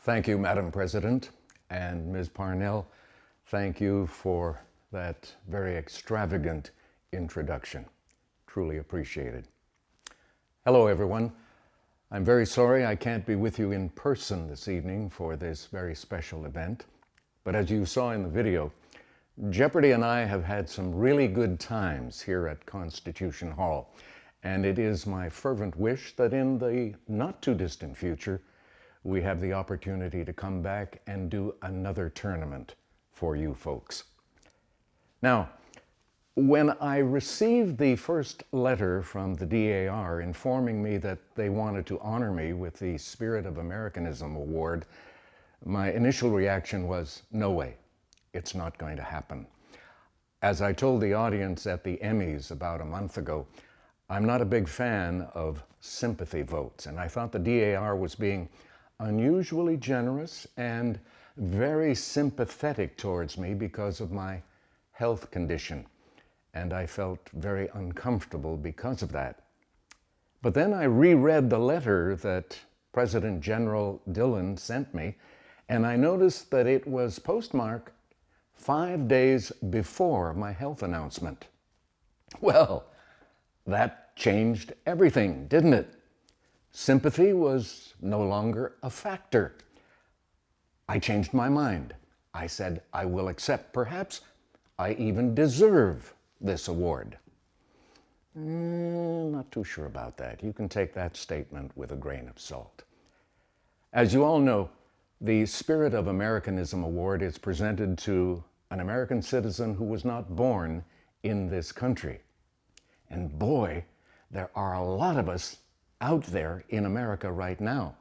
Thank you, Madam President, and Ms. Parnell, thank you for that very extravagant introduction. Truly appreciated. Hello, everyone. I'm very sorry I can't be with you in person this evening for this very special event, but as you saw in the video, Jeopardy and I have had some really good times here at Constitution Hall, and it is my fervent wish that in the not-too-distant future, we have the opportunity to come back and do another tournament for you folks. Now, when I received the first letter from the DAR informing me that they wanted to honor me with the Spirit of Americanism Award, my initial reaction was, no way, it's not going to happen. As I told the audience at the Emmys about a month ago, I'm not a big fan of sympathy votes, and I thought the DAR was being unusually generous and very sympathetic towards me because of my health condition, and I felt very uncomfortable because of that. But then I reread the letter that President General Dillon sent me, and I noticed that it was postmarked 5 days before my health announcement. Well, that changed everything, didn't it? Sympathy was no longer a factor. I changed my mind. I said I will accept. Perhaps I even deserve this award. Not too sure about that. You can take that statement with a grain of salt. As you all know, the Spirit of Americanism Award is presented to an American citizen who was not born in this country. And boy, there are a lot of us out there in America right now.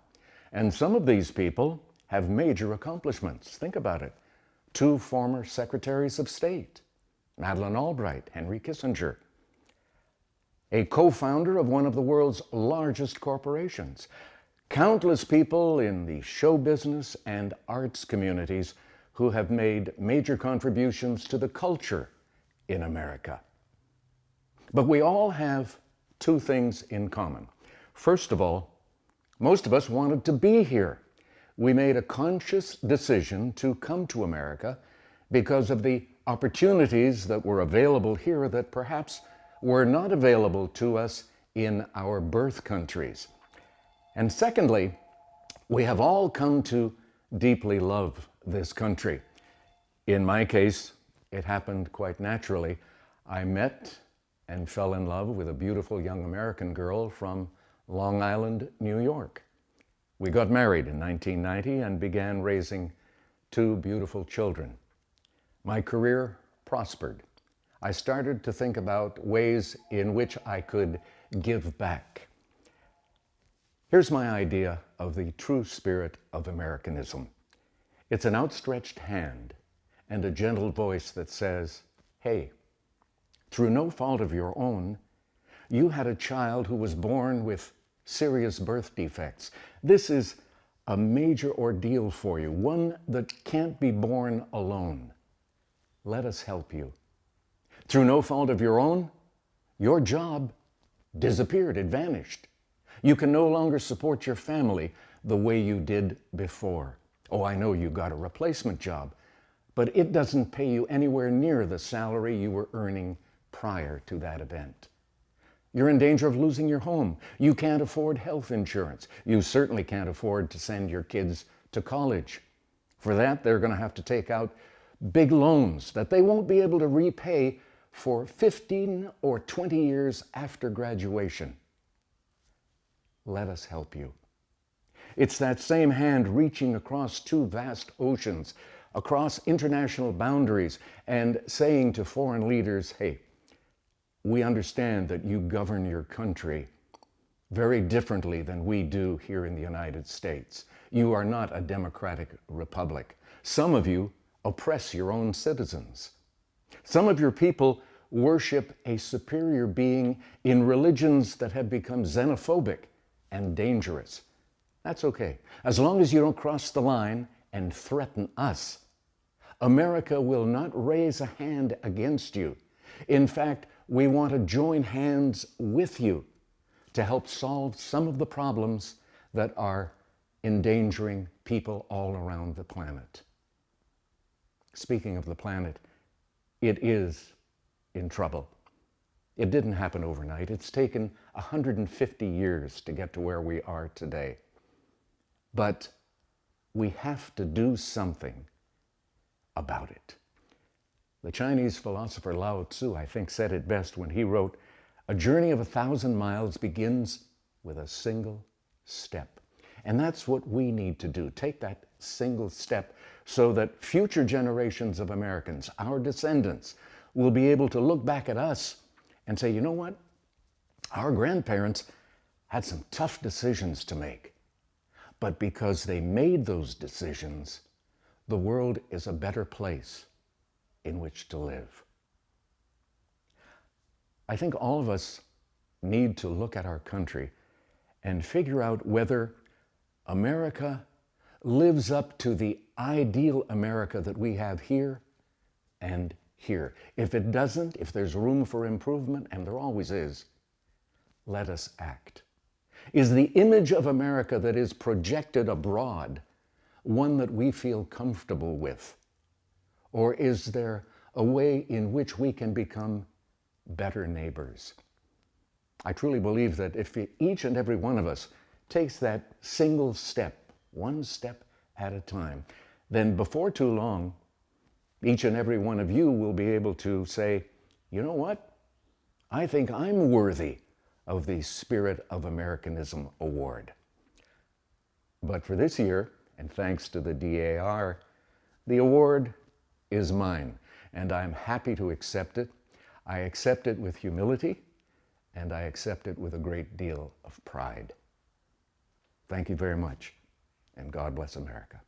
And some of these people have major accomplishments. Think about it. 2 former secretaries of state, Madeleine Albright, Henry Kissinger, a co-founder of one of the world's largest corporations, countless people in the show business and arts communities who have made major contributions to the culture in America. But we all have 2 things in common. First of all, most of us wanted to be here. We made a conscious decision to come to America because of the opportunities that were available here that perhaps were not available to us in our birth countries. And secondly, we have all come to deeply love this country. In my case, it happened quite naturally. I met and fell in love with a beautiful young American girl from Long Island, New York. We got married in 1990 and began raising 2 beautiful children. My career prospered. I started to think about ways in which I could give back. Here's my idea of the true spirit of Americanism. It's an outstretched hand and a gentle voice that says, hey, through no fault of your own, you had a child who was born with serious birth defects. This is a major ordeal for you, one that can't be borne alone. Let us help you. Through no fault of your own, your job disappeared, it vanished. You can no longer support your family the way you did before. Oh, I know you got a replacement job, but it doesn't pay you anywhere near the salary you were earning prior to that event. You're in danger of losing your home. You can't afford health insurance. You certainly can't afford to send your kids to college. For that, they're going to have to take out big loans that they won't be able to repay for 15 or 20 years after graduation. Let us help you. It's that same hand reaching across 2 vast oceans, across international boundaries, and saying to foreign leaders, hey, we understand that you govern your country very differently than we do here in the United States. You are not a democratic republic. Some of you oppress your own citizens. Some of your people worship a superior being in religions that have become xenophobic and dangerous. That's okay. As long as you don't cross the line and threaten us, America will not raise a hand against you. In fact, we want to join hands with you to help solve some of the problems that are endangering people all around the planet. Speaking of the planet, it is in trouble. It didn't happen overnight. It's taken 150 years to get to where we are today. But we have to do something about it. The Chinese philosopher Lao Tzu, I think, said it best when he wrote, "A journey of 1,000 miles begins with a single step." And that's what we need to do. Take that single step so that future generations of Americans, our descendants, will be able to look back at us and say, you know what? Our grandparents had some tough decisions to make. But because they made those decisions, the world is a better place in which to live. I think all of us need to look at our country and figure out whether America lives up to the ideal America that we have here and here. If it doesn't, if there's room for improvement, and there always is, let us act. Is the image of America that is projected abroad one that we feel comfortable with? Or is there a way in which we can become better neighbors? I truly believe that if each and every one of us takes that single step, one step at a time, then before too long, each and every one of you will be able to say, you know what? I think I'm worthy of the Spirit of Americanism Award. But for this year, and thanks to the DAR, the award is mine, and I'm happy to accept it. I accept it with humility, and I accept it with a great deal of pride. Thank you very much, and God bless America.